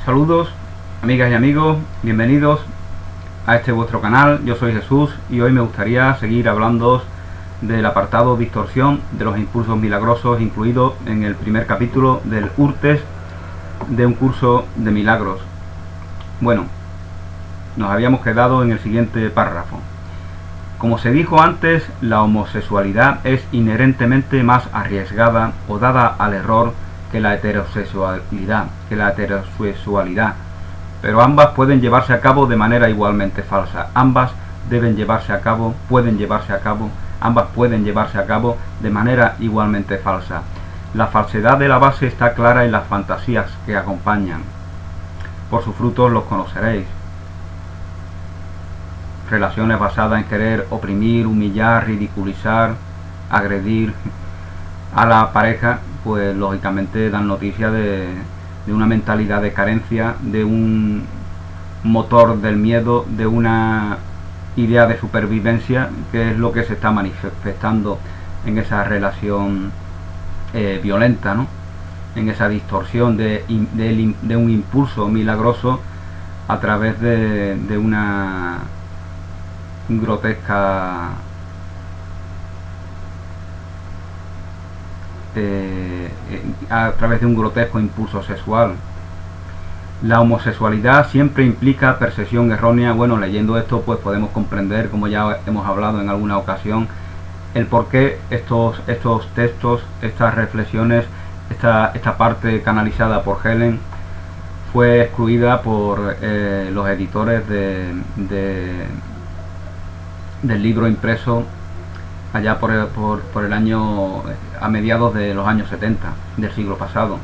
Saludos, amigas y amigos, bienvenidos a este vuestro canal. Yo soy Jesús y hoy me gustaría seguir hablando del apartado distorsión de los impulsos milagrosos incluido en el primer capítulo del URTES de un curso de milagros. Bueno, nos habíamos quedado en el siguiente párrafo. Como se dijo antes, la homosexualidad es inherentemente más arriesgada o dada al error que la heterosexualidad, pero ambas pueden llevarse a cabo de manera igualmente falsa. Ambas pueden llevarse a cabo de manera igualmente falsa. La falsedad de la base está clara en las fantasías que acompañan. Por sus frutos los conoceréis. Relaciones basadas en querer oprimir, humillar, ridiculizar, agredir a la pareja, pues lógicamente dan noticia de una mentalidad de carencia, de un motor del miedo, de una idea de supervivencia, que es lo que se está manifestando en esa relación violenta, ¿no? En esa distorsión de un impulso milagroso a través de una grotesca a través de un grotesco impulso sexual. La homosexualidad siempre implica percepción errónea. Bueno, leyendo esto pues podemos comprender, como ya hemos hablado en alguna ocasión, el por qué estos textos, estas reflexiones, esta parte canalizada por Helen fue excluida por los editores del libro impreso allá por el año, a mediados de los años 70 del siglo pasado.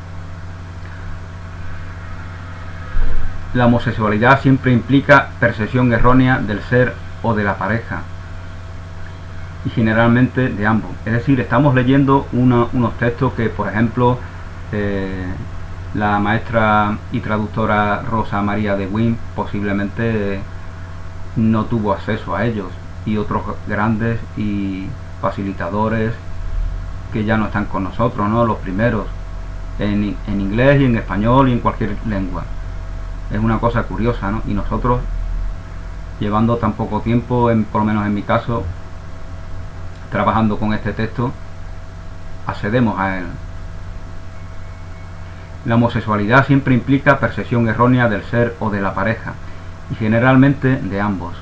La homosexualidad siempre implica percepción errónea del ser o de la pareja, y generalmente de ambos. Es decir, estamos leyendo unos textos que, por ejemplo, la maestra y traductora Rosa María de Wynn posiblemente no tuvo acceso a ellos, y otros grandes y facilitadores que ya no están con nosotros, ¿no? Los primeros, en inglés y en español y en cualquier lengua. Es una cosa curiosa, ¿no? Y nosotros, llevando tan poco tiempo, por lo menos en mi caso, trabajando con este texto, accedemos a él. La homosexualidad siempre implica percepción errónea del ser o de la pareja, y generalmente de ambos.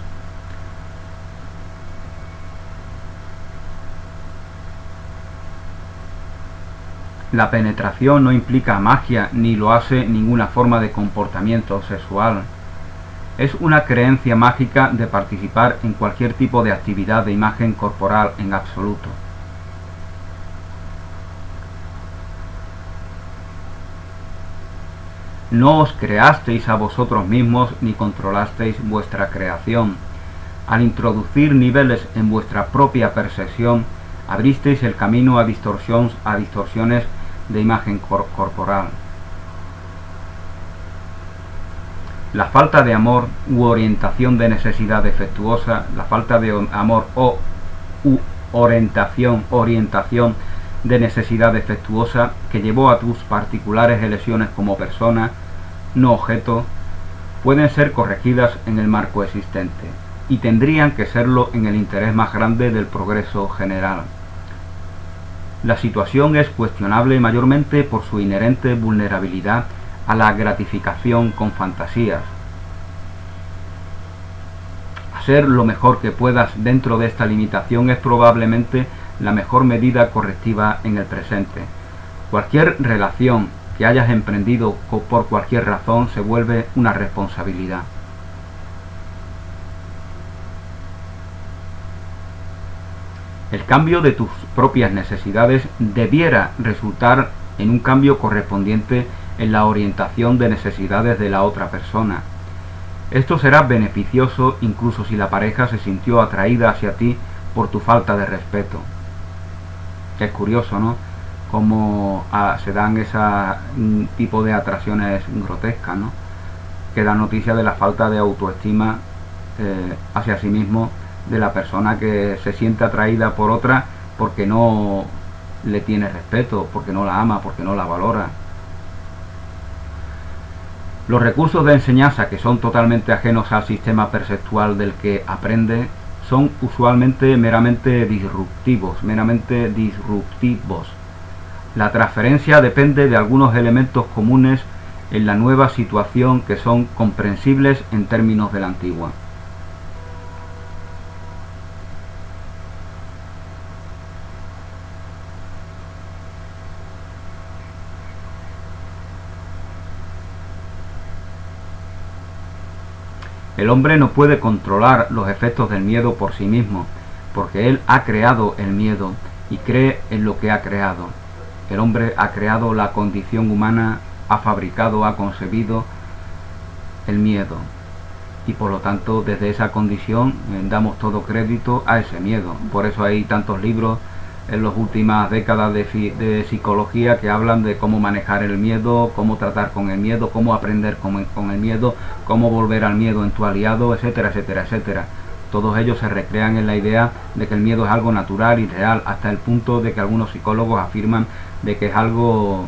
La penetración no implica magia ni lo hace ninguna forma de comportamiento sexual. Es una creencia mágica de participar en cualquier tipo de actividad de imagen corporal en absoluto. No os creasteis a vosotros mismos ni controlasteis vuestra creación. Al introducir niveles en vuestra propia percepción, abristeis el camino a distorsiones de imagen corporal. La falta de amor u orientación de necesidad defectuosa, la falta de amor u orientación de necesidad defectuosa que llevó a tus particulares elecciones como persona, no objeto, pueden ser corregidas en el marco existente, y tendrían que serlo en el interés más grande del progreso general. La situación es cuestionable mayormente por su inherente vulnerabilidad a la gratificación con fantasías. Hacer lo mejor que puedas dentro de esta limitación es probablemente la mejor medida correctiva en el presente. Cualquier relación que hayas emprendido por cualquier razón se vuelve una responsabilidad. El cambio de tus propias necesidades debiera resultar en un cambio correspondiente en la orientación de necesidades de la otra persona. Esto será beneficioso incluso si la pareja se sintió atraída hacia ti por tu falta de respeto. Es curioso, ¿no? Cómo se dan ese tipo de atracciones grotescas, ¿no? Que dan noticia de la falta de autoestima hacia sí mismo de la persona que se siente atraída por otra porque no le tiene respeto, porque no la ama, porque no la valora. Los recursos de enseñanza que son totalmente ajenos al sistema perceptual del que aprende son usualmente meramente disruptivos. La transferencia depende de algunos elementos comunes en la nueva situación que son comprensibles en términos de la antigua. El hombre no puede controlar los efectos del miedo por sí mismo, porque él ha creado el miedo y cree en lo que ha creado. El hombre ha creado la condición humana, ha fabricado, ha concebido el miedo. Y por lo tanto, desde esa condición damos todo crédito a ese miedo. Por eso hay tantos libros en las últimas décadas de psicología que hablan de cómo manejar el miedo, cómo tratar con el miedo, cómo aprender con el miedo, cómo volver al miedo en tu aliado, etcétera, etcétera, etcétera. Todos ellos se recrean en la idea de que el miedo es algo natural y real, hasta el punto de que algunos psicólogos afirman de que es algo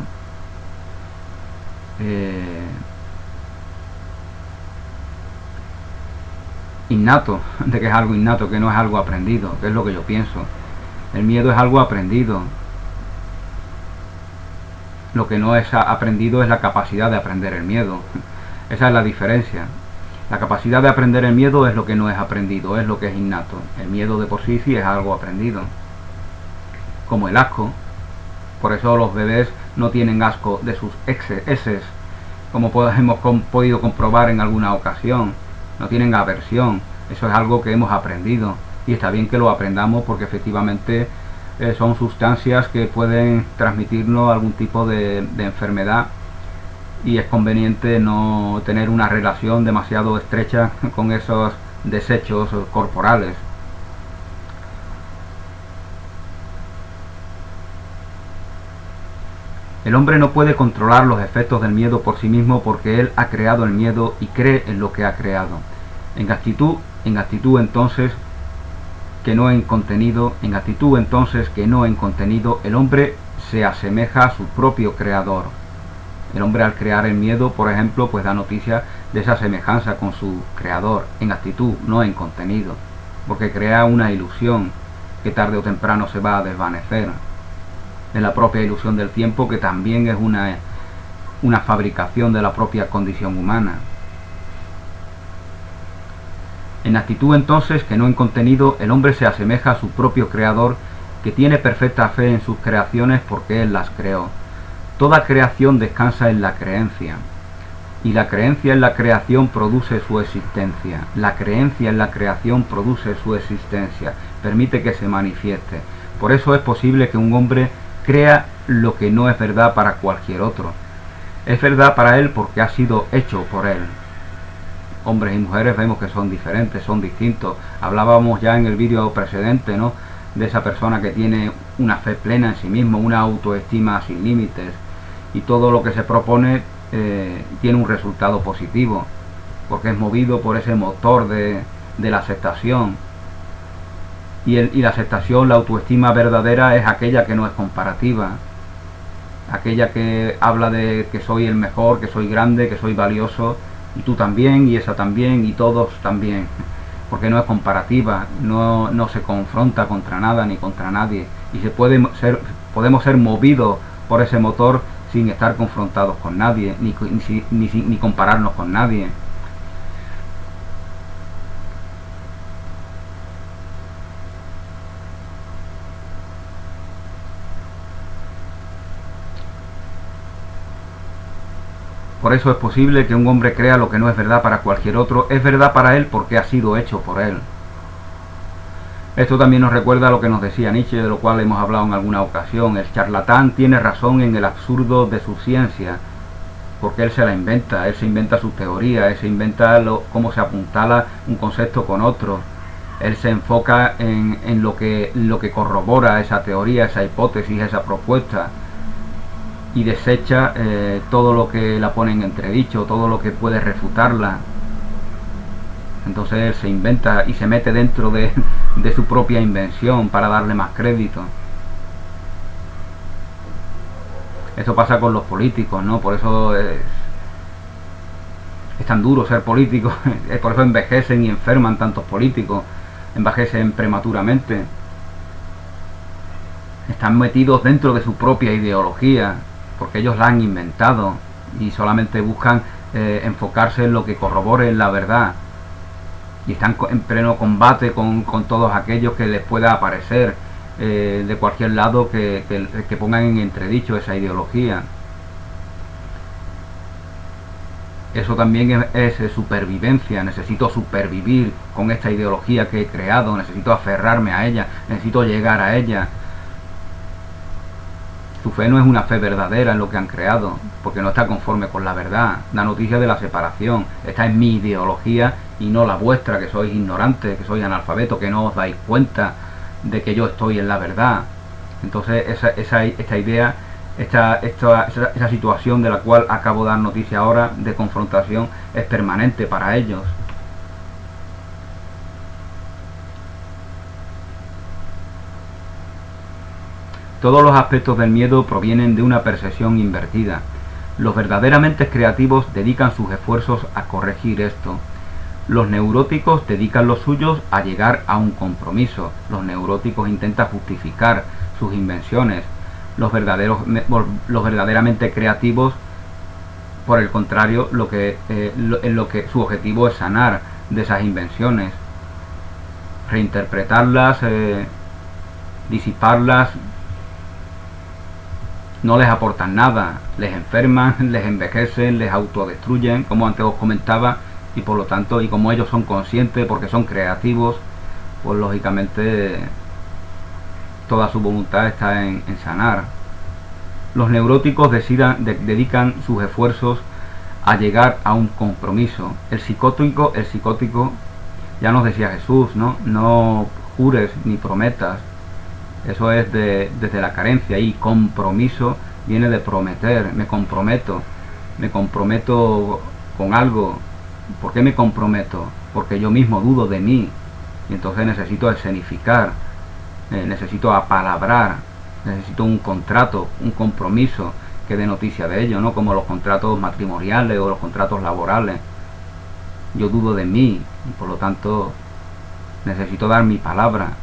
innato, que no es algo aprendido, que es lo que yo pienso. El miedo es algo aprendido. Lo que no es aprendido es la capacidad de aprender el miedo. Esa es la diferencia. La capacidad de aprender el miedo es lo que no es aprendido, es lo que es innato. El miedo de por sí es algo aprendido. Como el asco. Por eso los bebés no tienen asco de sus heces, como hemos podido comprobar en alguna ocasión. No tienen aversión. Eso es algo que hemos aprendido. Y está bien que lo aprendamos porque efectivamente son sustancias que pueden transmitirnos algún tipo de enfermedad y es conveniente no tener una relación demasiado estrecha con esos desechos corporales. El hombre no puede controlar los efectos del miedo por sí mismo porque él ha creado el miedo y cree en lo que ha creado. En actitud entonces que no en contenido, el hombre se asemeja a su propio creador. El hombre al crear el miedo, por ejemplo, pues da noticia de esa semejanza con su creador, en actitud, no en contenido, porque crea una ilusión que tarde o temprano se va a desvanecer. Es la propia ilusión del tiempo, que también es una fabricación de la propia condición humana. En actitud entonces, que no en contenido, el hombre se asemeja a su propio creador, que tiene perfecta fe en sus creaciones porque él las creó. Toda creación descansa en la creencia, y la creencia en la creación produce su existencia. La creencia en la creación produce su existencia, permite que se manifieste. Por eso es posible que un hombre crea lo que no es verdad para cualquier otro. Es verdad para él porque ha sido hecho por él. Hombres y mujeres vemos que son diferentes, son distintos. Hablábamos ya en el vídeo precedente, ¿no?, de esa persona que tiene una fe plena en sí mismo, una autoestima sin límites, y todo lo que se propone tiene un resultado positivo, porque es movido por ese motor de la aceptación. Y la aceptación, la autoestima verdadera, es aquella que no es comparativa, aquella que habla de que soy el mejor, que soy grande, que soy valioso, y tú también, y esa también, y todos también, porque no es comparativa, no se confronta contra nada ni contra nadie, y podemos ser movidos por ese motor sin estar confrontados con nadie, ni compararnos con nadie. Por eso es posible que un hombre crea lo que no es verdad para cualquier otro, es verdad para él porque ha sido hecho por él. Esto también nos recuerda lo que nos decía Nietzsche, de lo cual hemos hablado en alguna ocasión. El charlatán tiene razón en el absurdo de su ciencia, porque él se la inventa, él se inventa sus teorías, él se inventa cómo se apuntala un concepto con otro. Él se enfoca en lo que corrobora esa teoría, esa hipótesis, esa propuesta, y desecha todo lo que la pone en entredicho, todo lo que puede refutarla. Entonces él se inventa y se mete dentro de su propia invención para darle más crédito. Esto pasa con los políticos, ¿no? Por eso Es tan duro ser político, por eso envejecen y enferman tantos políticos, envejecen prematuramente. Están metidos dentro de su propia ideología, porque ellos la han inventado y solamente buscan enfocarse en lo que corrobore la verdad. Y están en pleno combate con todos aquellos que les pueda aparecer de cualquier lado que pongan en entredicho esa ideología. Eso también es supervivencia. Necesito supervivir con esta ideología que he creado, necesito aferrarme a ella, necesito llegar a ella. Su fe no es una fe verdadera en lo que han creado, porque no está conforme con la verdad. La noticia de la separación, esta es mi ideología y no la vuestra, que sois ignorantes, que sois analfabetos, que no os dais cuenta de que yo estoy en la verdad. Entonces esta idea, esa situación de la cual acabo de dar noticia ahora, de confrontación, es permanente para ellos. Todos los aspectos del miedo provienen de una percepción invertida. Los verdaderamente creativos dedican sus esfuerzos a corregir esto. Los neuróticos dedican los suyos a llegar a un compromiso. Los neuróticos intentan justificar sus invenciones. Los verdaderamente creativos, por el contrario, lo que su objetivo es sanar de esas invenciones, reinterpretarlas, disiparlas. No les aportan nada, les enferman, les envejecen, les autodestruyen, como antes os comentaba, y por lo tanto, y como ellos son conscientes porque son creativos, pues lógicamente toda su voluntad está en sanar. Los neuróticos dedican sus esfuerzos a llegar a un compromiso. El psicótico, ya nos decía Jesús, no jures ni prometas. Eso es desde la carencia, y compromiso viene de prometer. Me comprometo con algo. ¿Por qué me comprometo? Porque yo mismo dudo de mí, y entonces necesito escenificar, necesito apalabrar, necesito un contrato, un compromiso que dé noticia de ello, ¿no? Como los contratos matrimoniales o los contratos laborales. Yo dudo de mí y por lo tanto necesito dar mi palabra.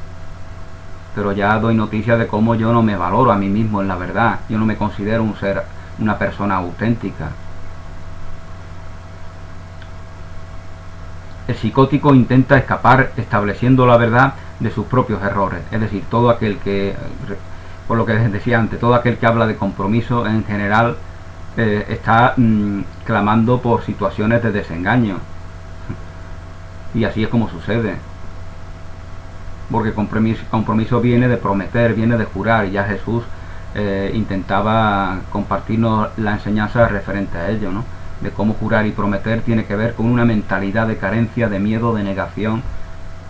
Pero ya doy noticia de cómo yo no me valoro a mí mismo en la verdad. Yo no me considero una persona auténtica. El psicótico intenta escapar estableciendo la verdad de sus propios errores. Es decir, todo aquel que, por lo que decía antes, todo aquel que habla de compromiso en general está clamando por situaciones de desengaño. Y así es como sucede. Porque compromiso viene de prometer, viene de jurar, y ya Jesús intentaba compartirnos la enseñanza referente a ello, ¿no? De cómo jurar y prometer tiene que ver con una mentalidad de carencia, de miedo, de negación,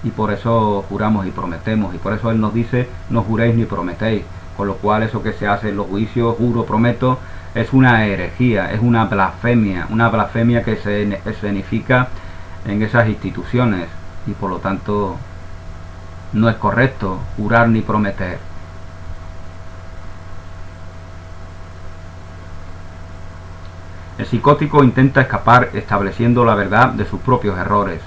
y por eso juramos y prometemos, y por eso Él nos dice: no juréis ni prometéis, con lo cual eso que se hace en los juicios, juro, prometo, es una herejía, es una blasfemia que se escenifica en esas instituciones, y por lo tanto no es correcto jurar ni prometer. El psicótico intenta escapar estableciendo la verdad de sus propios errores.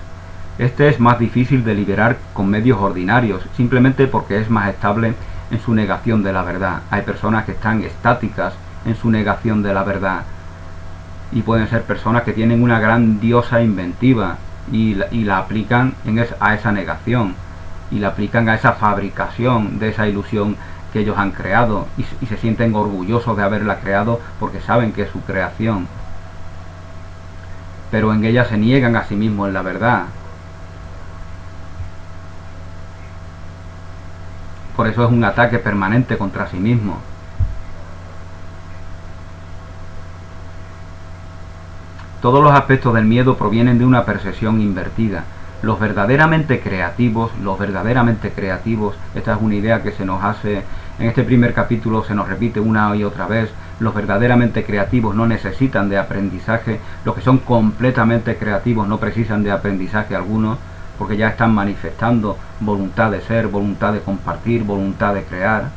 Este es más difícil de liberar con medios ordinarios, simplemente porque es más estable en su negación de la verdad. Hay personas que están estáticas en su negación de la verdad, y pueden ser personas que tienen una grandiosa inventiva y la aplican a esa negación, y la aplican a esa fabricación de esa ilusión que ellos han creado, y se sienten orgullosos de haberla creado porque saben que es su creación, pero en ella se niegan a sí mismos en la verdad. Por eso es un ataque permanente contra sí mismo. Todos los aspectos del miedo provienen de una percepción invertida. Los verdaderamente creativos, esta es una idea que se nos hace en este primer capítulo, se nos repite una y otra vez. Los verdaderamente creativos no necesitan de aprendizaje. Los que son completamente creativos no precisan de aprendizaje alguno, porque ya están manifestando voluntad de ser, voluntad de compartir, voluntad de crear.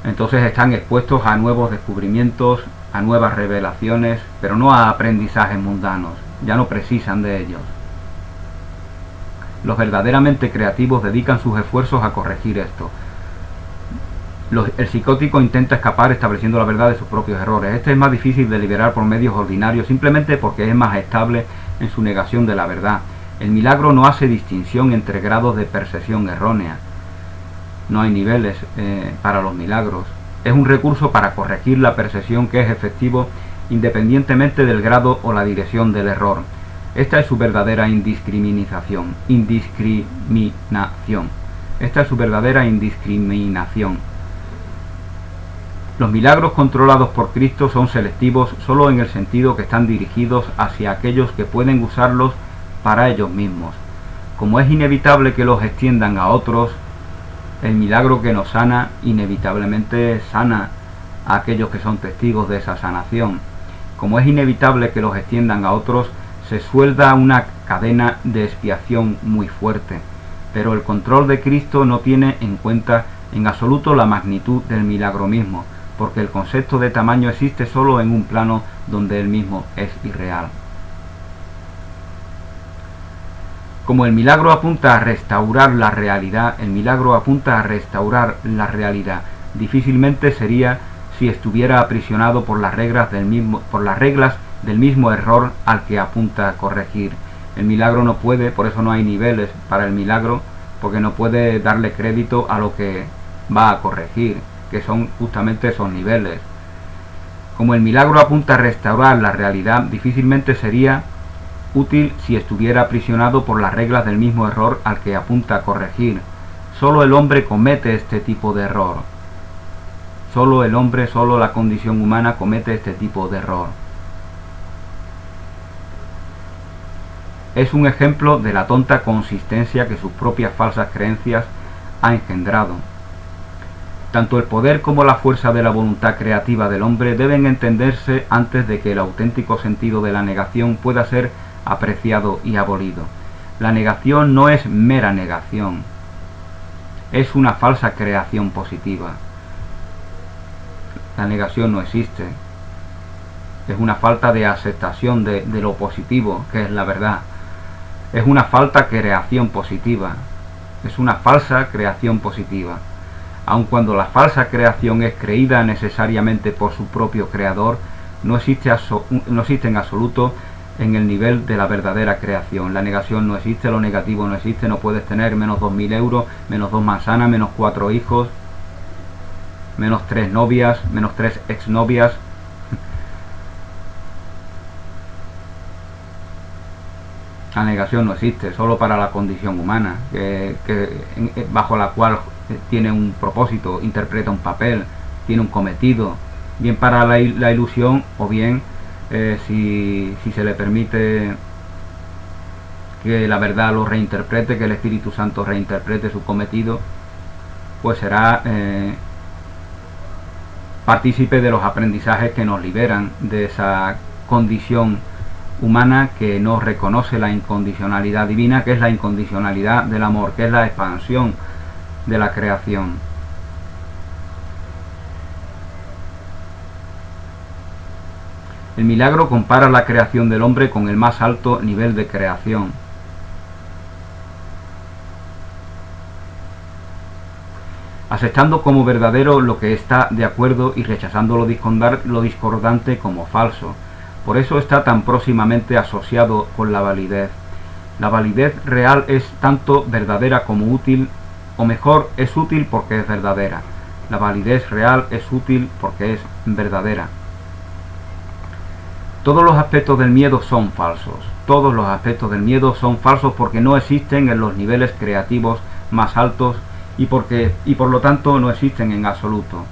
Entonces están expuestos a nuevos descubrimientos a nuevas revelaciones, pero no a aprendizajes mundanos. Ya no precisan de ellos. Los verdaderamente creativos dedican sus esfuerzos a corregir esto. El psicótico intenta escapar estableciendo la verdad de sus propios errores. Este es más difícil de liberar por medios ordinarios, simplemente porque es más estable en su negación de la verdad. El milagro no hace distinción entre grados de percepción errónea. No hay niveles para los milagros. Es un recurso para corregir la percepción que es efectivo independientemente del grado o la dirección del error. Esta es su verdadera indiscriminación. Esta es su verdadera indiscriminación. Los milagros controlados por Cristo son selectivos solo en el sentido que están dirigidos hacia aquellos que pueden usarlos para ellos mismos. Como es inevitable que los extiendan a otros, el milagro que nos sana inevitablemente sana a aquellos que son testigos de esa sanación. Como es inevitable que los extiendan a otros, se suelda una cadena de expiación muy fuerte. Pero el control de Cristo no tiene en cuenta en absoluto la magnitud del milagro mismo, porque el concepto de tamaño existe solo en un plano donde él mismo es irreal. Como el milagro apunta a restaurar la realidad, difícilmente sería si estuviera aprisionado por las reglas del mismo error al que apunta a corregir. El milagro no puede, por eso no hay niveles para el milagro, porque no puede darle crédito a lo que va a corregir, que son justamente esos niveles. Como el milagro apunta a restaurar la realidad, difícilmente sería útil si estuviera aprisionado por las reglas del mismo error al que apunta a corregir. Solo el hombre comete este tipo de error. Solo el hombre, solo la condición humana comete este tipo de error. Es un ejemplo de la tonta consistencia que sus propias falsas creencias han engendrado. Tanto el poder como la fuerza de la voluntad creativa del hombre deben entenderse antes de que el auténtico sentido de la negación pueda ser apreciado y abolido. La negación no es mera negación, es una falsa creación positiva. La negación no existe, es una falta de aceptación de lo positivo, que es la verdad. Es una falta creación positiva, es una falsa creación positiva. Aun cuando la falsa creación es creída necesariamente por su propio creador, no existe en absoluto en el nivel de la verdadera creación. La negación no existe, lo negativo no existe, no puedes tener menos 2.000 euros, menos 2 manzanas, menos 4 hijos, menos 3 novias, menos 3 exnovias. La negación no existe, solo para la condición humana, bajo la cual tiene un propósito, interpreta un papel, tiene un cometido, bien para la ilusión o bien si se le permite que la verdad lo reinterprete, que el Espíritu Santo reinterprete su cometido, pues será partícipe de los aprendizajes que nos liberan de esa condición humana que no reconoce la incondicionalidad divina, que es la incondicionalidad del amor, que es la expansión de la creación. El milagro compara la creación del hombre con el más alto nivel de creación. Aceptando como verdadero lo que está de acuerdo y rechazando lo discordante como falso. Por eso está tan próximamente asociado con la validez. La validez real es tanto verdadera como útil, o mejor, es útil porque es verdadera. La validez real es útil porque es verdadera. Todos los aspectos del miedo son falsos. Todos los aspectos del miedo son falsos porque no existen en los niveles creativos más altos y por lo tanto no existen en absoluto.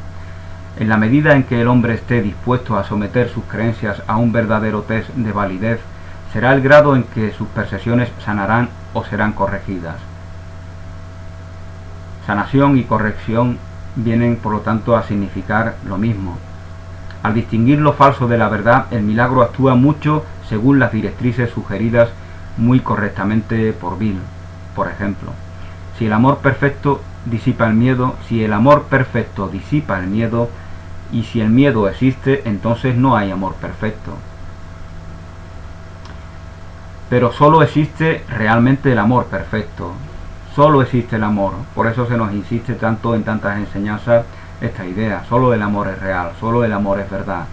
En la medida en que el hombre esté dispuesto a someter sus creencias a un verdadero test de validez, será el grado en que sus percepciones sanarán o serán corregidas. Sanación y corrección vienen por lo tanto a significar lo mismo. Al distinguir lo falso de la verdad, el milagro actúa mucho según las directrices sugeridas muy correctamente por Bill. Por ejemplo, si el amor perfecto disipa el miedo, Y si el miedo existe, entonces no hay amor perfecto. Pero solo existe realmente el amor perfecto. Solo existe el amor. Por eso se nos insiste tanto en tantas enseñanzas esta idea. Solo el amor es real. Solo el amor es verdad.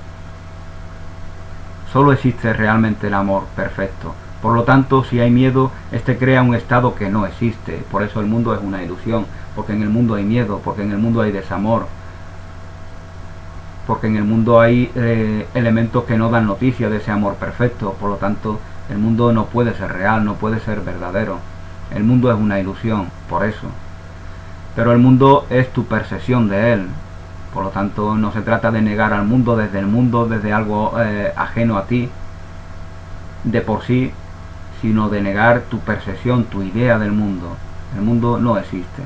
Solo existe realmente el amor perfecto. Por lo tanto, si hay miedo, este crea un estado que no existe. Por eso el mundo es una ilusión. Porque en el mundo hay miedo. Porque en el mundo hay desamor. Porque en el mundo hay elementos que no dan noticia de ese amor perfecto. Por lo tanto, el mundo no puede ser real, no puede ser verdadero. El mundo es una ilusión, por eso. Pero el mundo es tu percepción de él. Por lo tanto, no se trata de negar al mundo, desde algo ajeno a ti, de por sí, sino de negar tu percepción, tu idea del mundo. El mundo no existe.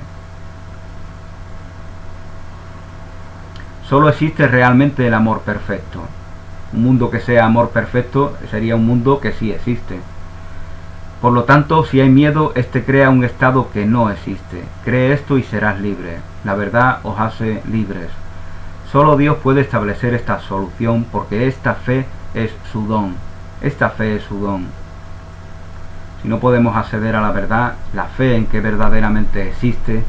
Solo existe realmente el amor perfecto. Un mundo que sea amor perfecto sería un mundo que sí existe. Por lo tanto, si hay miedo, este crea un estado que no existe. Cree esto y serás libre. La verdad os hace libres. Solo Dios puede establecer esta solución porque esta fe es su don. Esta fe es su don. Si no podemos acceder a la verdad, la fe en que verdaderamente existe,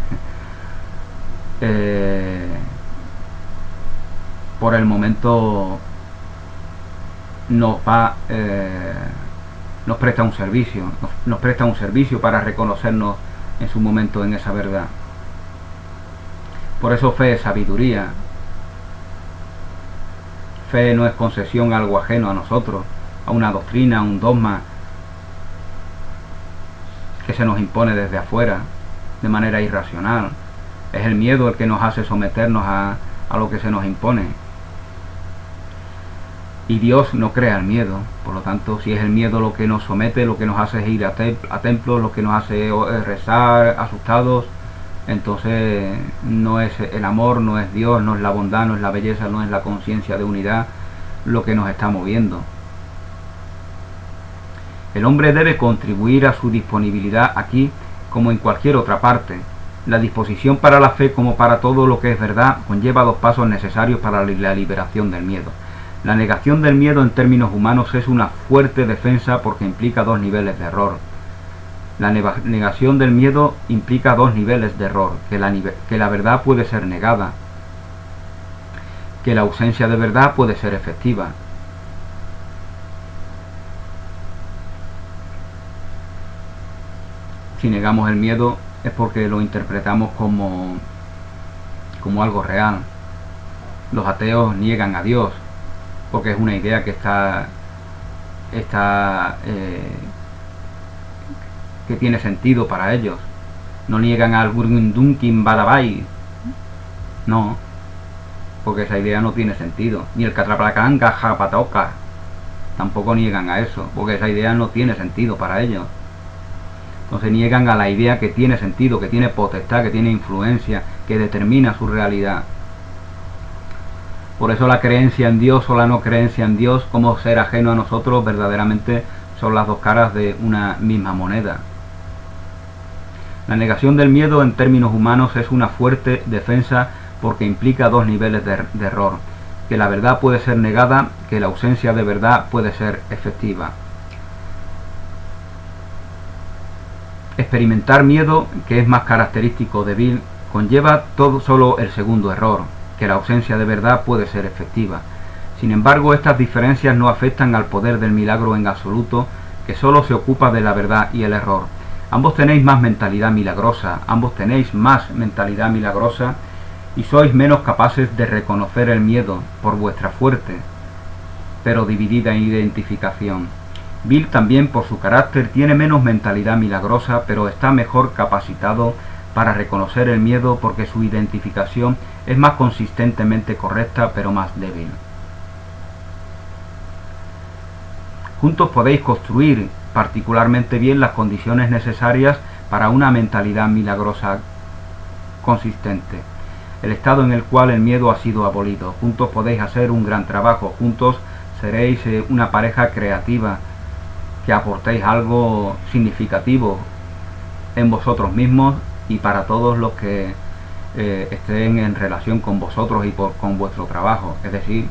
por el momento nos presta un servicio, nos presta un servicio para reconocernos en su momento en esa verdad. Por eso fe es sabiduría. Fe no es concesión a algo ajeno a nosotros, a una doctrina, a un dogma que se nos impone desde afuera, de manera irracional. Es el miedo el que nos hace someternos a lo que se nos impone. Y Dios no crea el miedo. Por lo tanto, si es el miedo lo que nos somete, lo que nos hace ir a templos, lo que nos hace rezar asustados, entonces no es el amor, no es Dios, no es la bondad, no es la belleza, no es la conciencia de unidad lo que nos está moviendo. El hombre debe contribuir a su disponibilidad aquí como en cualquier otra parte. La disposición para la fe, como para todo lo que es verdad, conlleva dos pasos necesarios para la liberación del miedo. La negación del miedo en términos humanos es una fuerte defensa porque implica dos niveles de error. La negación del miedo implica dos niveles de error, que la verdad puede ser negada, que la ausencia de verdad puede ser efectiva. Si negamos el miedo es porque lo interpretamos como algo real. Los ateos niegan a Dios, porque es una idea que que tiene sentido para ellos. No niegan al Gurgundunkin Badabai, no, porque esa idea no tiene sentido. Ni el Catraplacanga Japatoka tampoco niegan a eso, porque esa idea no tiene sentido para ellos. Entonces niegan a la idea que tiene sentido, que tiene potestad, que tiene influencia, que determina su realidad. Por eso la creencia en Dios o la no creencia en Dios como ser ajeno a nosotros verdaderamente son las dos caras de una misma moneda. La negación del miedo en términos humanos es una fuerte defensa porque implica dos niveles de error, que la verdad puede ser negada, que la ausencia de verdad puede ser efectiva. Experimentar miedo, que es más característico de Bill, conlleva solo el segundo error, que la ausencia de verdad puede ser efectiva. Sin embargo, estas diferencias no afectan al poder del milagro en absoluto, que solo se ocupa de la verdad y el error. Ambos tenéis más mentalidad milagrosa, y sois menos capaces de reconocer el miedo por vuestra fuerte, pero dividida identificación. Bill también, por su carácter, tiene menos mentalidad milagrosa, pero está mejor capacitado para reconocer el miedo porque su identificación es más consistentemente correcta, pero más débil. Juntos podéis construir particularmente bien las condiciones necesarias para una mentalidad milagrosa consistente, el estado en el cual el miedo ha sido abolido. Juntos podéis hacer un gran trabajo, juntos seréis una pareja creativa, que aportéis algo significativo en vosotros mismos y para todos los que estén en relación con vosotros y con vuestro trabajo, es decir,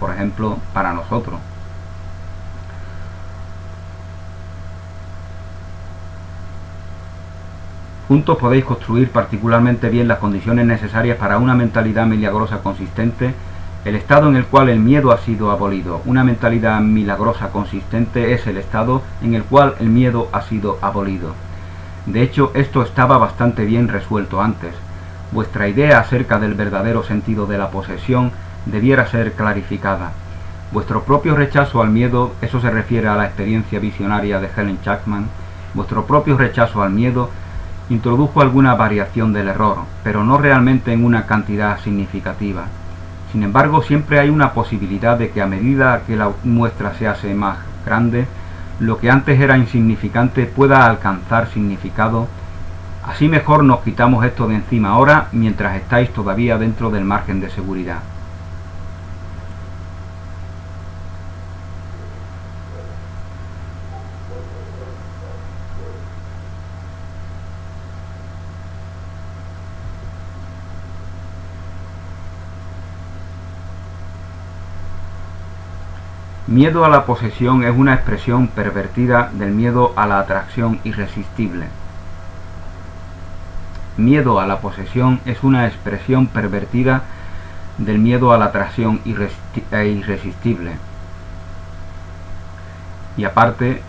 por ejemplo, para nosotros. Juntos podéis construir particularmente bien las condiciones necesarias para una mentalidad milagrosa consistente, el estado en el cual el miedo ha sido abolido. Una mentalidad milagrosa consistente es el estado en el cual el miedo ha sido abolido. De hecho, esto estaba bastante bien resuelto antes. Vuestra idea acerca del verdadero sentido de la posesión debiera ser clarificada. Vuestro propio rechazo al miedo, eso se refiere a la experiencia visionaria de Helen Chapman, vuestro propio rechazo al miedo introdujo alguna variación del error, pero no realmente en una cantidad significativa. Sin embargo, siempre hay una posibilidad de que a medida que la muestra se hace más grande, lo que antes era insignificante pueda alcanzar significado. Así mejor nos quitamos esto de encima ahora, mientras estáis todavía dentro del margen de seguridad. Miedo a la posesión es una expresión pervertida del miedo a la atracción irresistible. Miedo a la posesión es una expresión pervertida del miedo a la atracción irresistible. Y aparte,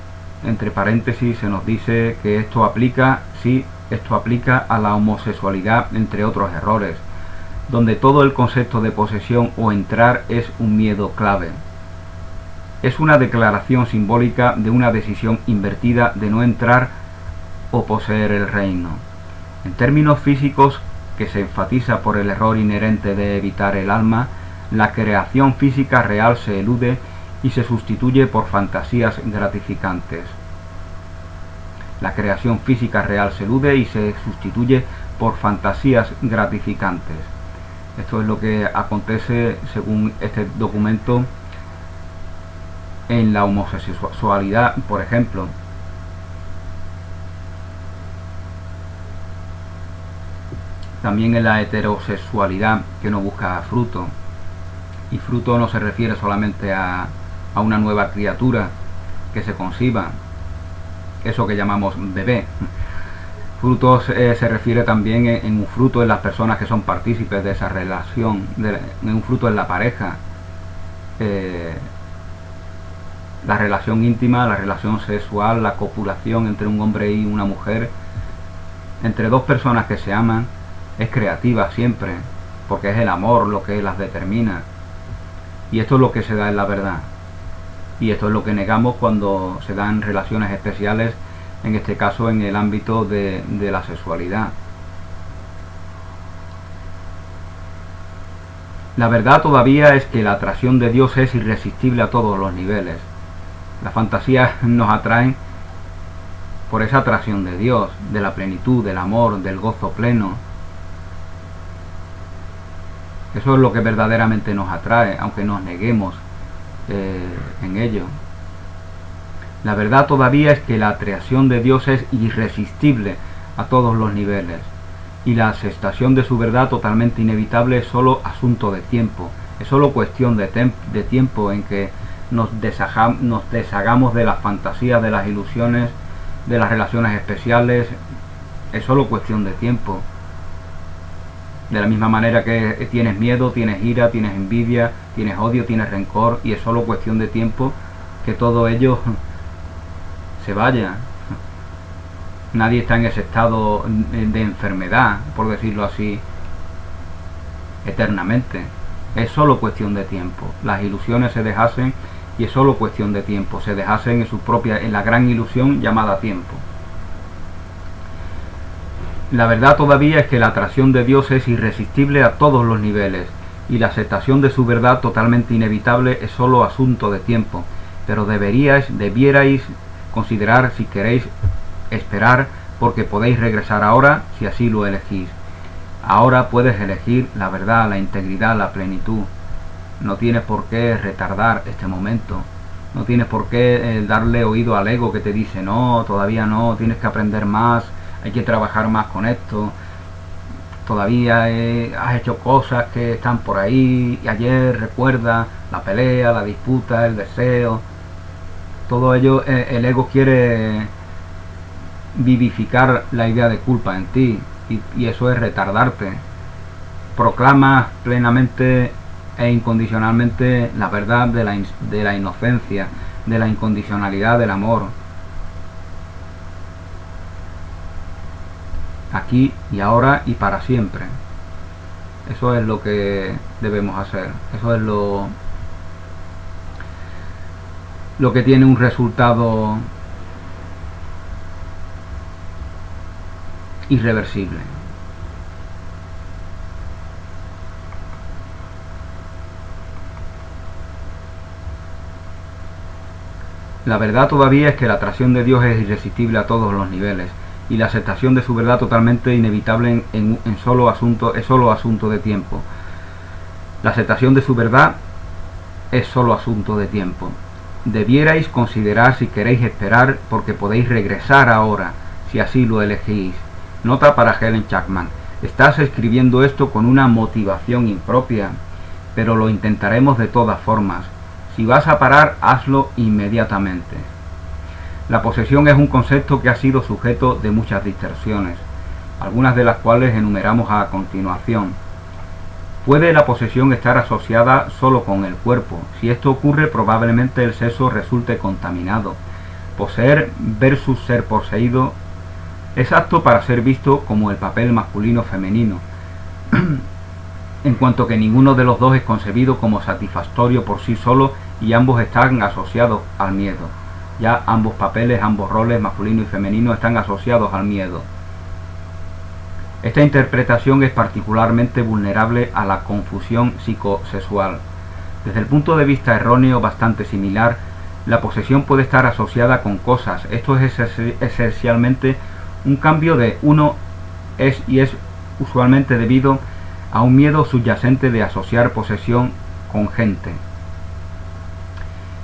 entre paréntesis, se nos dice que esto aplica a la homosexualidad, entre otros errores, donde todo el concepto de posesión o entrar es un miedo clave. Es una declaración simbólica de una decisión invertida de no entrar o poseer el reino. En términos físicos, que se enfatiza por el error inherente de evitar el alma, la creación física real se elude y se sustituye por fantasías gratificantes. La creación física real se elude y se sustituye por fantasías gratificantes. Esto es lo que acontece, según este documento, en la homosexualidad, por ejemplo. También en la heterosexualidad, que no busca fruto. Y fruto no se refiere solamente a una nueva criatura que se conciba, eso que llamamos bebé. Fruto se refiere también en un fruto en las personas que son partícipes de esa relación, en un fruto en la pareja. La relación íntima, la relación sexual, la copulación entre un hombre y una mujer, entre dos personas que se aman, es creativa siempre, porque es el amor lo que las determina. Y esto es lo que se da en la verdad. Y esto es lo que negamos cuando se dan relaciones especiales, en este caso en el ámbito de la sexualidad. La verdad todavía es que la atracción de Dios es irresistible a todos los niveles. Las fantasías nos atraen por esa atracción de Dios, de la plenitud, del amor, del gozo pleno. Eso es lo que verdaderamente nos atrae, aunque nos neguemos en ello. La verdad todavía es que la atracción de Dios es irresistible a todos los niveles, y la aceptación de su verdad totalmente inevitable es solo asunto de tiempo, es solo cuestión de tiempo en que nos deshagamos de las fantasías, de las ilusiones, de las relaciones especiales. Es solo cuestión de tiempo. De la misma manera que tienes miedo, tienes ira, tienes envidia, tienes odio, tienes rencor, y es solo cuestión de tiempo que todo ello se vaya. Nadie está en ese estado de enfermedad, por decirlo así, eternamente. Es solo cuestión de tiempo. Las ilusiones se deshacen y es solo cuestión de tiempo. Se deshacen en la gran ilusión llamada tiempo. La verdad todavía es que la atracción de Dios es irresistible a todos los niveles, y la aceptación de su verdad totalmente inevitable es solo asunto de tiempo. Pero debierais considerar si queréis esperar, porque podéis regresar ahora si así lo elegís. Ahora puedes elegir la verdad, la integridad, la plenitud. No tienes por qué retardar este momento. No tienes por qué darle oído al ego que te dice no, todavía no, tienes que aprender más, hay que trabajar más con esto. todavía has hecho cosas que están por ahí, y ayer recuerda la pelea, la disputa, el deseo, todo ello. El ego quiere vivificar la idea de culpa en ti, y eso es retardarte. Proclamas plenamente e incondicionalmente la verdad de la inocencia, de la incondicionalidad del amor, aquí y ahora y para siempre. Eso es lo que debemos hacer. Eso es lo que tiene un resultado irreversible. La verdad todavía es que la atracción de Dios es irresistible a todos los niveles, y la aceptación de su verdad totalmente inevitable es solo asunto de tiempo. La aceptación de su verdad es solo asunto de tiempo. Debierais considerar si queréis esperar, porque podéis regresar ahora, si así lo elegís. Nota para Helen Chapman: estás escribiendo esto con una motivación impropia, pero lo intentaremos de todas formas. Si vas a parar, hazlo inmediatamente. La posesión es un concepto que ha sido sujeto de muchas distorsiones, algunas de las cuales enumeramos a continuación. ¿Puede la posesión estar asociada solo con el cuerpo? Si esto ocurre, probablemente el sexo resulte contaminado. Poseer versus ser poseído es apto para ser visto como el papel masculino-femenino, en cuanto que ninguno de los dos es concebido como satisfactorio por sí solo, y ambos están asociados al miedo. Ya ambos papeles, ambos roles, masculino y femenino, están asociados al miedo. Esta interpretación es particularmente vulnerable a la confusión psicosexual. Desde el punto de vista erróneo bastante similar, la posesión puede estar asociada con cosas. Esto es esencialmente un cambio de uno, es usualmente debido a un miedo subyacente de asociar posesión con gente.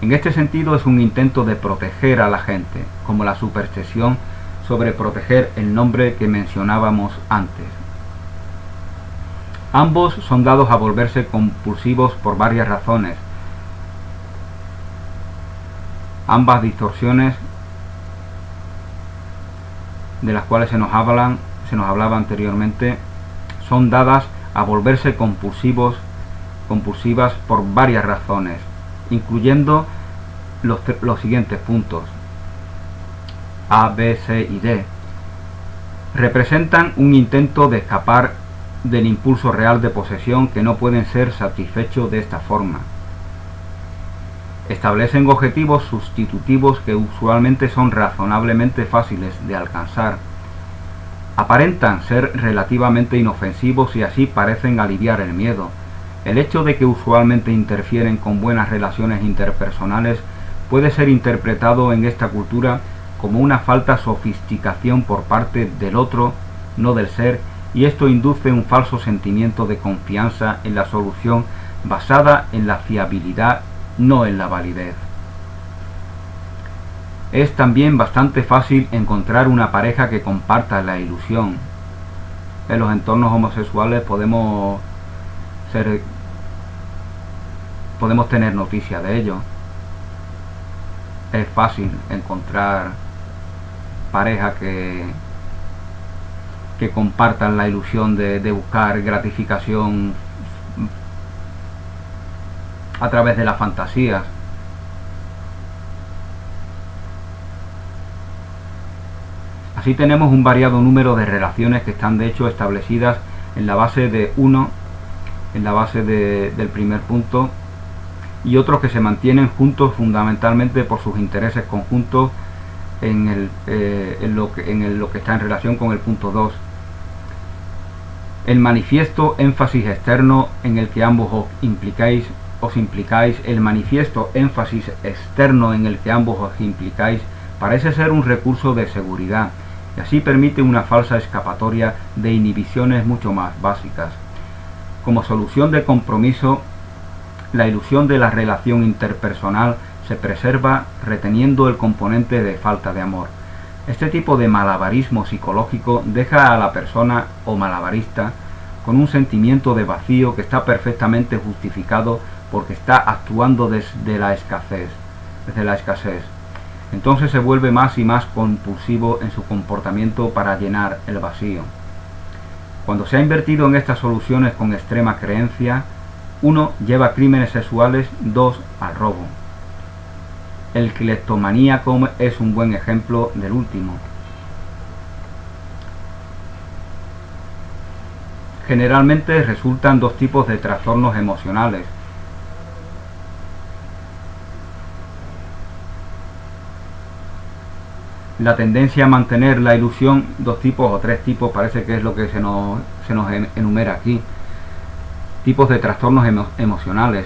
En este sentido es un intento de proteger a la gente, como la superstición sobre proteger el nombre que mencionábamos antes. Ambos son dados a volverse compulsivos por varias razones. Ambas distorsiones de las cuales se nos hablaba anteriormente son dadas a volverse compulsivas por varias razones, incluyendo los siguientes puntos: A, B, C y D. Representan un intento de escapar del impulso real de posesión que no pueden ser satisfechos de esta forma. Establecen objetivos sustitutivos que usualmente son razonablemente fáciles de alcanzar. Aparentan ser relativamente inofensivos y así parecen aliviar el miedo. El hecho de que usualmente interfieren con buenas relaciones interpersonales puede ser interpretado en esta cultura como una falta de sofisticación por parte del otro, no del ser, y esto induce un falso sentimiento de confianza en la solución basada en la fiabilidad, no en la validez. Es también bastante fácil encontrar una pareja que comparta la ilusión. En los entornos homosexuales podemos tener noticia de ello. Es fácil encontrar parejas que compartan la ilusión de buscar gratificación a través de las fantasías. Así tenemos un variado número de relaciones que están de hecho establecidas en la base de uno, en la base del primer punto, y otros que se mantienen juntos fundamentalmente por sus intereses conjuntos en lo que está en relación con el punto 2. El manifiesto énfasis externo en el que ambos os implicáis, el manifiesto énfasis externo en el que ambos os implicáis parece ser un recurso de seguridad, y así permite una falsa escapatoria de inhibiciones mucho más básicas. Como solución de compromiso, la ilusión de la relación interpersonal se preserva reteniendo el componente de falta de amor. Este tipo de malabarismo psicológico deja a la persona o malabarista con un sentimiento de vacío que está perfectamente justificado porque está actuando desde la escasez. Entonces se vuelve más y más compulsivo en su comportamiento para llenar el vacío. Cuando se ha invertido en estas soluciones con extrema creencia, 1 lleva a crímenes sexuales, 2 al robo. El cleptomaníaco es un buen ejemplo del último. Generalmente resultan 2 tipos de trastornos emocionales. La tendencia a mantener la ilusión, 2 tipos o 3 tipos, parece que es lo que se nos enumera aquí. Tipos de trastornos emocionales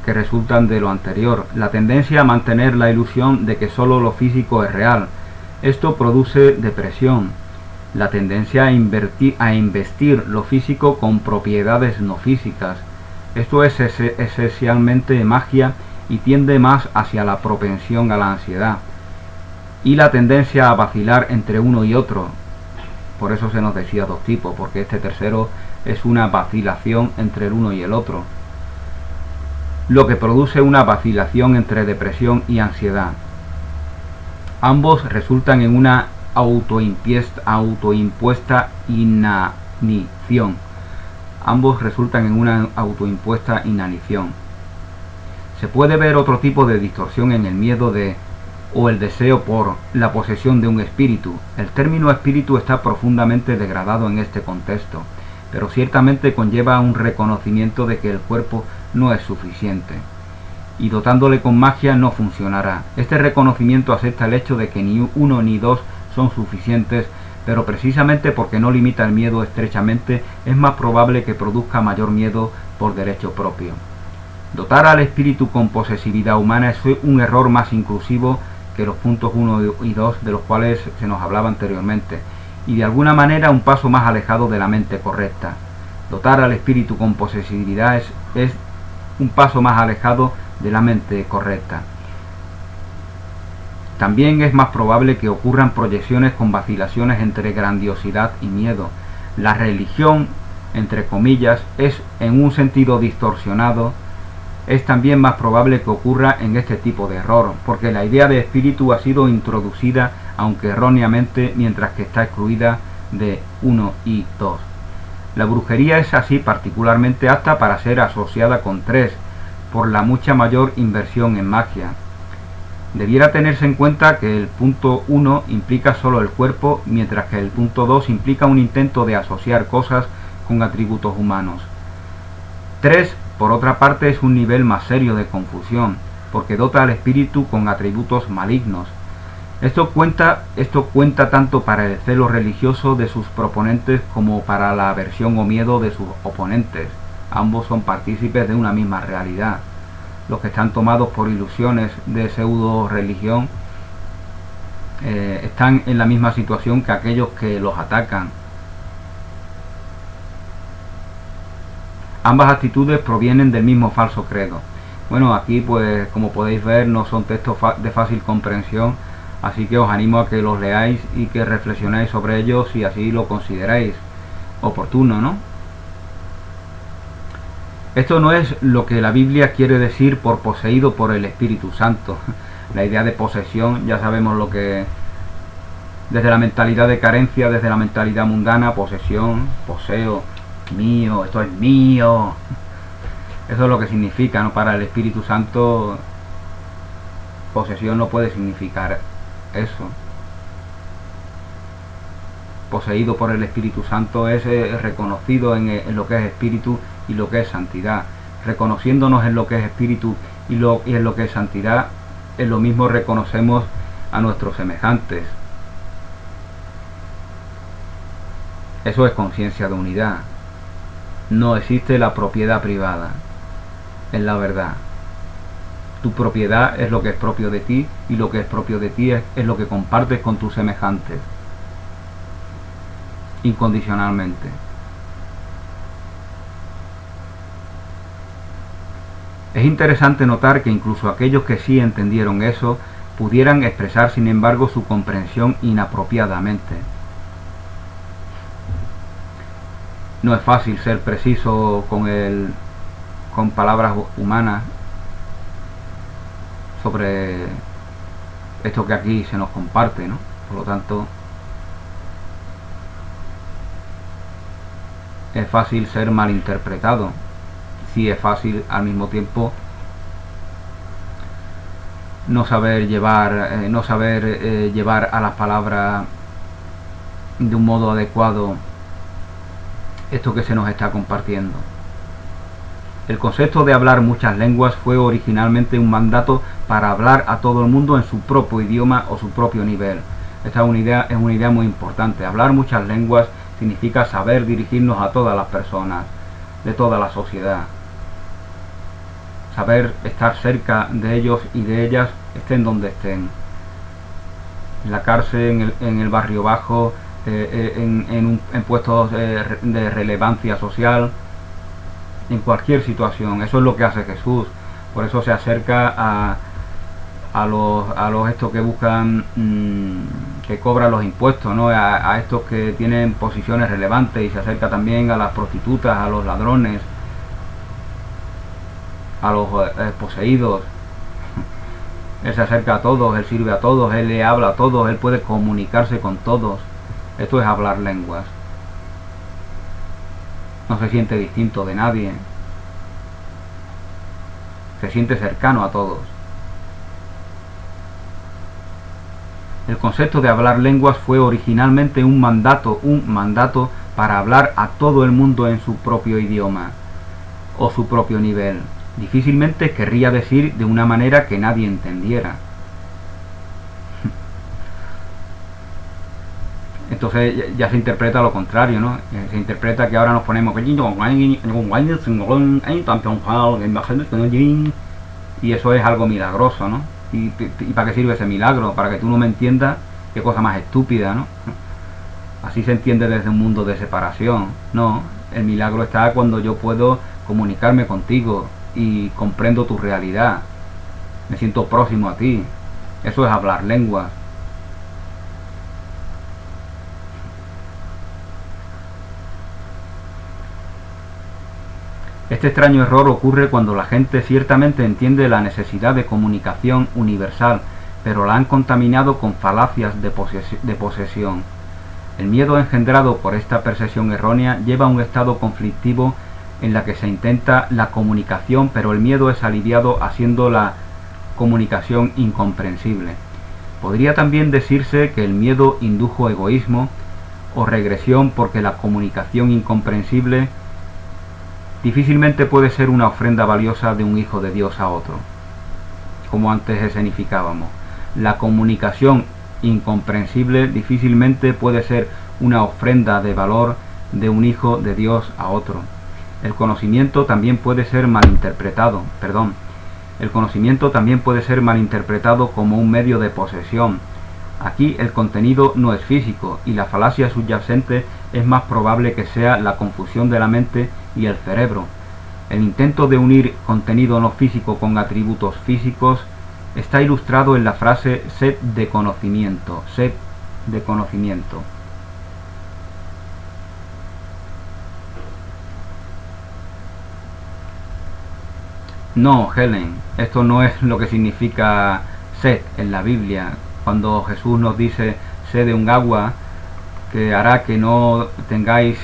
que resultan de lo anterior. La tendencia a mantener la ilusión de que solo lo físico es real. Esto produce depresión. La tendencia a investir lo físico con propiedades no físicas. Esto es esencialmente magia y tiende más hacia la propensión a la ansiedad. Y la tendencia a vacilar entre uno y otro. Por eso se nos decía 2 tipos, porque este tercero es una vacilación entre el uno y el otro, lo que produce una vacilación entre depresión y ansiedad. Ambos resultan en una autoimpuesta inanición. Se puede ver otro tipo de distorsión en el miedo o el deseo por la posesión de un espíritu. El término espíritu está profundamente degradado en este contexto, pero ciertamente conlleva un reconocimiento de que el cuerpo no es suficiente, y dotándole con magia no funcionará. Este reconocimiento acepta el hecho de que ni 1 ni 2 son suficientes, pero precisamente porque no limita el miedo estrechamente, es más probable que produzca mayor miedo por derecho propio. Dotar al espíritu con posesividad humana es un error más inclusivo que los puntos 1 y 2 de los cuales se nos hablaba anteriormente, y de alguna manera un paso más alejado de la mente correcta. Dotar al espíritu con posesividad es un paso más alejado de la mente correcta. También es más probable que ocurran proyecciones con vacilaciones entre grandiosidad y miedo. La religión, entre comillas, es en un sentido distorsionado. Es también más probable que ocurra en este tipo de error, porque la idea de espíritu ha sido introducida, aunque erróneamente, mientras que está excluida de 1 y 2. La brujería es así particularmente apta para ser asociada con 3, por la mucha mayor inversión en magia. Debiera tenerse en cuenta que el punto 1 implica solo el cuerpo, mientras que el punto 2 implica un intento de asociar cosas con atributos humanos. 3, por otra parte, es un nivel más serio de confusión, porque dota al espíritu con atributos malignos. Esto cuenta tanto para el celo religioso de sus proponentes como para la aversión o miedo de sus oponentes. Ambos son partícipes de una misma realidad. Los que están tomados por ilusiones de pseudo religión están en la misma situación que aquellos que los atacan. Ambas actitudes provienen del mismo falso credo. Bueno, aquí pues como podéis ver no son textos de fácil comprensión, así que os animo a que los leáis y que reflexionéis sobre ellos si así lo consideráis oportuno, ¿no? Esto no es lo que la Biblia quiere decir por poseído por el Espíritu Santo. La idea de posesión ya sabemos lo que, desde la mentalidad de carencia, desde la mentalidad mundana, posesión, poseo, mío, esto es mío. Eso es lo que significa, ¿no? Para el Espíritu Santo, posesión no puede significar eso. Poseído por el Espíritu Santo es reconocido en lo que es espíritu y lo que es santidad. Reconociéndonos en lo que es espíritu y en lo que es santidad, en lo mismo reconocemos a nuestros semejantes. Eso es conciencia de unidad. No existe la propiedad privada, es la verdad. Tu propiedad es lo que es propio de ti, y lo que es propio de ti es lo que compartes con tus semejantes, incondicionalmente. Es interesante notar que incluso aquellos que sí entendieron eso pudieran expresar sin embargo su comprensión inapropiadamente. No es fácil ser preciso con palabras humanas sobre esto que aquí se nos comparte, ¿no? Por lo tanto, es fácil ser malinterpretado. Sí, es fácil al mismo tiempo no saber llevar a las palabras de un modo adecuado esto que se nos está compartiendo. El concepto de hablar muchas lenguas fue originalmente un mandato para hablar a todo el mundo en su propio idioma o su propio nivel. Esta es una idea muy importante. Hablar muchas lenguas significa saber dirigirnos a todas las personas de toda la sociedad. Saber estar cerca de ellos y de ellas, estén donde estén. En la cárcel, en el barrio bajo, en puestos de relevancia social, en cualquier situación. Eso es lo que hace Jesús. Por eso se acerca a los estos que buscan, que cobran los impuestos, ¿no? A estos que tienen posiciones relevantes, y se acerca también a las prostitutas, a los ladrones, a los poseídos. Él se acerca a todos, él sirve a todos, él le habla a todos, él puede comunicarse con todos. Esto es hablar lenguas. No se siente distinto de nadie. Se siente cercano a todos. El concepto de hablar lenguas fue originalmente un mandato para hablar a todo el mundo en su propio idioma o su propio nivel. Difícilmente querría decir de una manera que nadie entendiera. Entonces ya se interpreta lo contrario, ¿no? Se interpreta que ahora nos ponemos y eso es algo milagroso, ¿no? ¿Y para qué sirve ese milagro? Para que tú no me entiendas. Qué cosa más estúpida, ¿no? Así se entiende desde un mundo de separación. No, el milagro está cuando yo puedo comunicarme contigo y comprendo tu realidad. Me siento próximo a ti. Eso es hablar lenguas. Este extraño error ocurre cuando la gente ciertamente entiende la necesidad de comunicación universal, pero la han contaminado con falacias de posesión. El miedo engendrado por esta percepción errónea lleva a un estado conflictivo en la que se intenta la comunicación, pero el miedo es aliviado haciendo la comunicación incomprensible. Podría también decirse que el miedo indujo egoísmo o regresión, porque la comunicación incomprensible difícilmente puede ser una ofrenda valiosa de un hijo de Dios a otro, como antes escenificábamos. La comunicación incomprensible difícilmente puede ser una ofrenda de valor de un hijo de Dios a otro. El conocimiento también puede ser malinterpretado, como un medio de posesión. Aquí el contenido no es físico, y la falacia subyacente es más probable que sea la confusión de la mente y el cerebro. El intento de unir contenido no físico con atributos físicos está ilustrado en la frase sed de conocimiento, sed de conocimiento. No, Helen, esto no es lo que significa sed en la Biblia. Cuando Jesús nos dice sed de un agua que hará que no tengáis,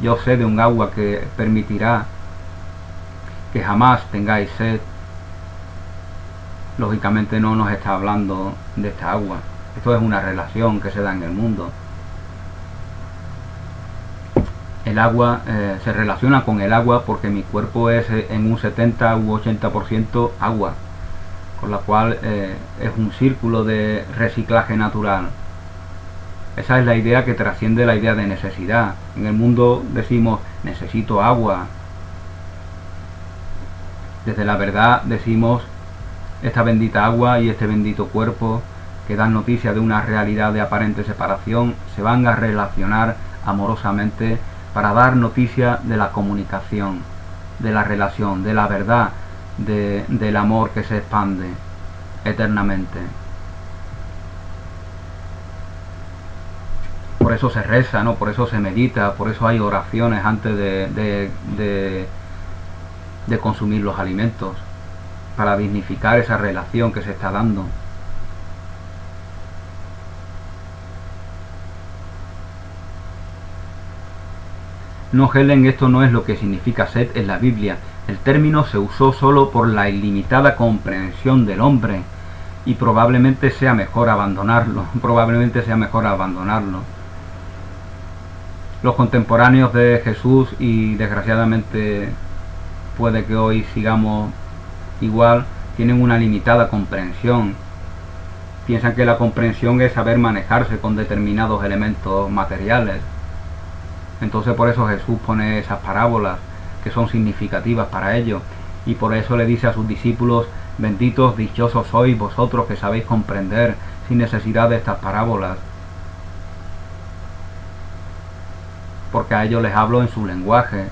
yo sé de un agua que permitirá que jamás tengáis sed, lógicamente no nos está hablando de esta agua. Esto es una relación que se da en el mundo. El agua se relaciona con el agua porque mi cuerpo es en un 70 u 80% agua, con la cual es un círculo de reciclaje natural. Esa es la idea que trasciende la idea de necesidad. En el mundo decimos necesito agua. Desde la verdad decimos esta bendita agua y este bendito cuerpo que dan noticia de una realidad de aparente separación se van a relacionar amorosamente para dar noticia de la comunicación, de la relación, de la verdad, del amor que se expande eternamente. Por eso se reza, ¿no? Por eso se medita, por eso hay oraciones antes de consumir los alimentos, para dignificar esa relación que se está dando. No, Helen, esto no es lo que significa sed en la Biblia. El término se usó solo por la ilimitada comprensión del hombre y probablemente sea mejor abandonarlo. Los contemporáneos de Jesús, y desgraciadamente puede que hoy sigamos igual, tienen una limitada comprensión. Piensan que la comprensión es saber manejarse con determinados elementos materiales. Entonces por eso Jesús pone esas parábolas que son significativas para ellos, y por eso le dice a sus discípulos: benditos, dichosos sois vosotros que sabéis comprender sin necesidad de estas parábolas, porque a ellos les hablo en su lenguaje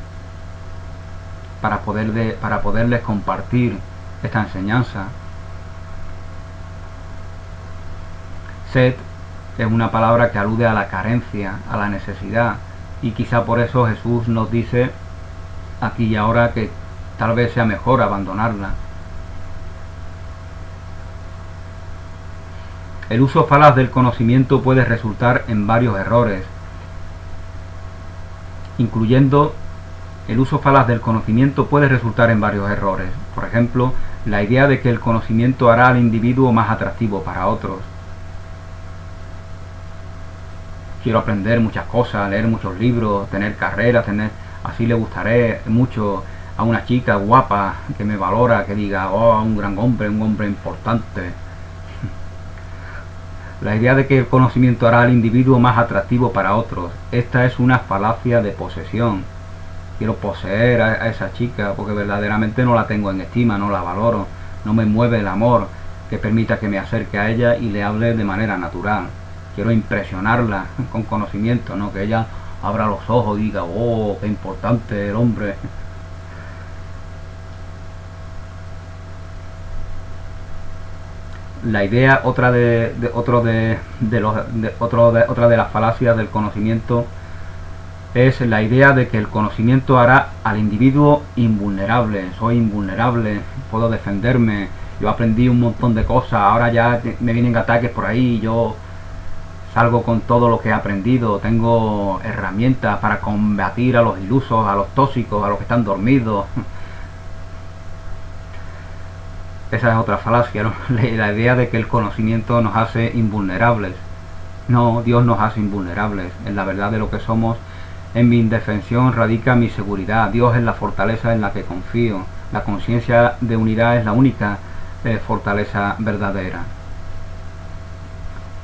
para poderles compartir esta enseñanza. Sed es una palabra que alude a la carencia, a la necesidad, y quizá por eso Jesús nos dice aquí y ahora que tal vez sea mejor abandonarla. El uso falaz del conocimiento puede resultar en varios errores, Por ejemplo, la idea de que el conocimiento hará al individuo más atractivo para otros. Quiero aprender muchas cosas, leer muchos libros, tener carreras, así le gustaré mucho a una chica guapa que me valora, que diga: oh, un gran hombre, un hombre importante. La idea de que el conocimiento hará al individuo más atractivo para otros. Esta es una falacia de posesión. Quiero poseer a esa chica porque verdaderamente no la tengo en estima, no la valoro, no me mueve el amor que permita que me acerque a ella y le hable de manera natural. Quiero impresionarla con conocimiento, ¿no? Que ella abra los ojos y diga: oh, qué importante el hombre. La idea, otra de las falacias del conocimiento, es la idea de que el conocimiento hará al individuo invulnerable. Soy invulnerable, puedo defenderme, yo aprendí un montón de cosas, ahora ya me vienen ataques por ahí, yo salgo con todo lo que he aprendido, tengo herramientas para combatir a los ilusos, a los tóxicos, a los que están dormidos. Esa es otra falacia, ¿no? La idea de que el conocimiento nos hace invulnerables. No, Dios nos hace invulnerables. En la verdad de lo que somos, en mi indefensión radica mi seguridad. Dios es la fortaleza en la que confío. La conciencia de unidad es la única fortaleza verdadera.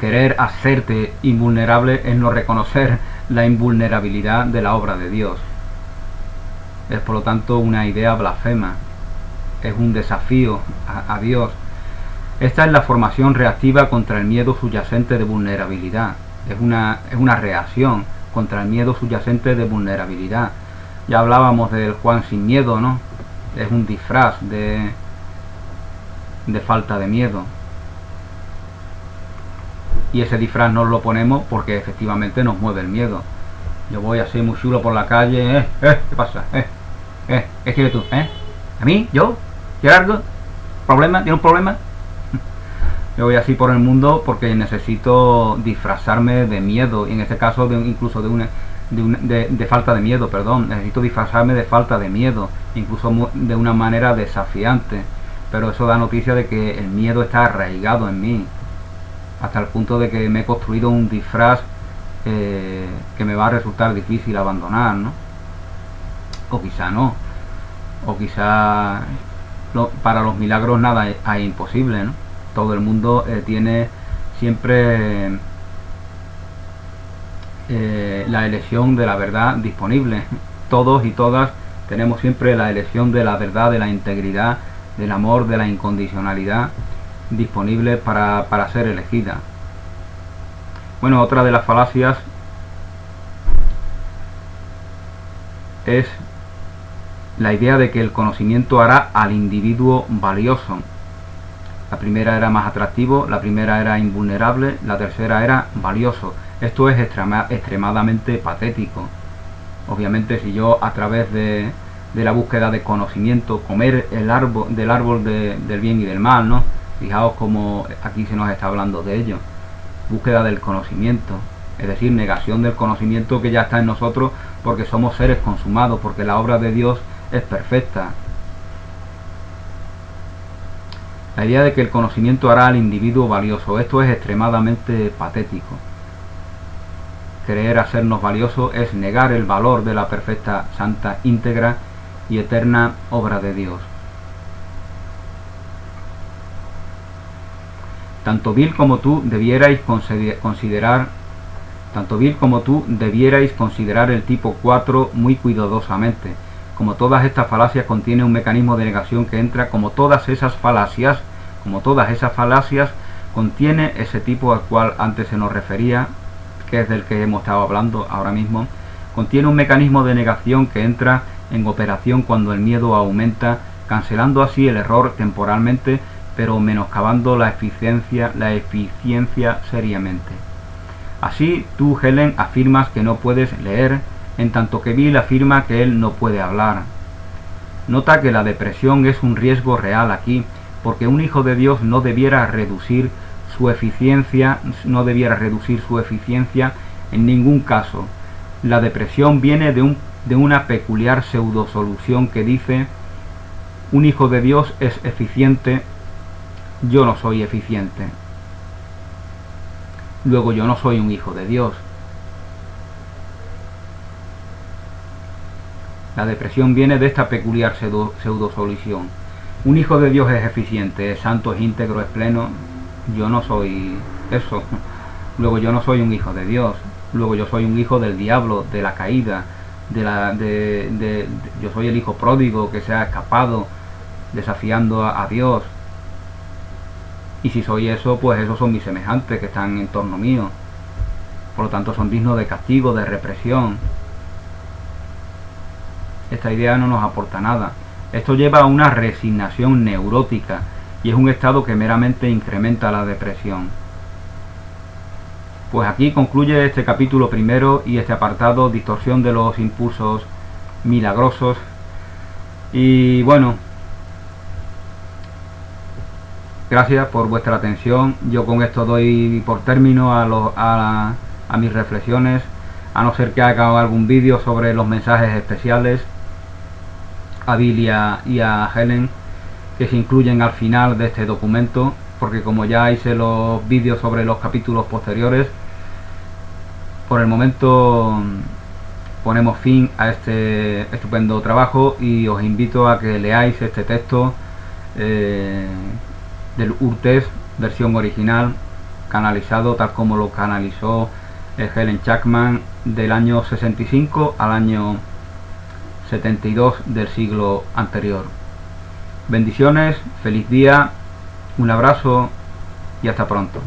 Querer hacerte invulnerable es no reconocer la invulnerabilidad de la obra de Dios. Es por lo tanto una idea blasfema. Es un desafío a Dios. Esta es la formación reactiva contra el miedo subyacente de vulnerabilidad. Es una reacción contra el miedo subyacente de vulnerabilidad. Ya hablábamos del Juan sin miedo, ¿no? Es un disfraz de falta de miedo. Y ese disfraz nos lo ponemos porque efectivamente nos mueve el miedo. Yo voy así muy chulo por la calle, ¿qué pasa? ¿Qué quieres tú? ¿A mí? ¿Yo? ¿Quieres algo? ¿Problema? ¿Tiene un problema? Yo voy así por el mundo porque necesito disfrazarme de miedo, y en este caso incluso de falta de miedo, perdón. Necesito disfrazarme de falta de miedo, incluso de una manera desafiante. Pero eso da noticia de que el miedo está arraigado en mí, hasta el punto de que me he construido un disfraz que me va a resultar difícil abandonar, ¿no? O quizá no. O quizá para los milagros nada hay imposible, ¿no? Todo el mundo tiene siempre la elección de la verdad disponible. Todos y todas tenemos siempre la elección de la verdad, de la integridad, del amor, de la incondicionalidad disponible para ser elegida. Bueno, otra de las falacias es la idea de que el conocimiento hará al individuo valioso. La primera era más atractivo, la primera era invulnerable, la tercera era valioso. Esto es extremadamente patético. Obviamente, si yo a través de la búsqueda de conocimiento, comer del árbol del bien y del mal, ¿no? Fijaos como aquí se nos está hablando de ello. Búsqueda del conocimiento, es decir, negación del conocimiento que ya está en nosotros porque somos seres consumados, porque la obra de Dios es perfecta. La idea de que el conocimiento hará al individuo valioso, esto es extremadamente patético. Creer hacernos valiosos es negar el valor de la perfecta, santa, íntegra y eterna obra de Dios. Tanto Bill como tú debierais considerar el tipo 4 muy cuidadosamente. Como todas estas falacias contiene un mecanismo de negación que entra, como todas esas falacias contiene ese tipo al cual antes se nos refería, que es del que hemos estado hablando ahora mismo, contiene un mecanismo de negación que entra en operación cuando el miedo aumenta, cancelando así el error temporalmente, pero menoscabando la eficiencia seriamente. Así tú, Helen, afirmas que no puedes leer, en tanto que Bill afirma que él no puede hablar. Nota que la depresión es un riesgo real aquí, porque un hijo de Dios no debiera reducir su eficiencia en ningún caso. La depresión viene de una peculiar pseudosolución que dice: un hijo de Dios es eficiente, yo no soy eficiente. Luego yo no soy un hijo de Dios. La depresión viene de esta peculiar pseudosolución. Un hijo de Dios es eficiente, es santo, es íntegro, es pleno. Yo no soy eso. Luego yo no soy un hijo de Dios. Luego yo soy un hijo del diablo, de la caída, yo soy el hijo pródigo que se ha escapado desafiando a Dios. Y si soy eso, pues esos son mis semejantes que están en torno mío. Por lo tanto son dignos de castigo, de represión. Esta idea no nos aporta nada. Esto lleva a una resignación neurótica y es un estado que meramente incrementa la depresión. Pues aquí concluye este capítulo primero y este apartado, distorsión de los impulsos milagrosos. Y bueno, gracias por vuestra atención. Yo con esto doy por término a mis reflexiones, a no ser que haga algún vídeo sobre los mensajes especiales a Bill y a Helen, que se incluyen al final de este documento, porque como ya hice los vídeos sobre los capítulos posteriores, por el momento ponemos fin a este estupendo trabajo y os invito a que leáis este texto del Ur-Test, versión original, canalizado tal como lo canalizó Helen Chapman, del año 65 al año 72 del siglo anterior. Bendiciones, feliz día, un abrazo y hasta pronto.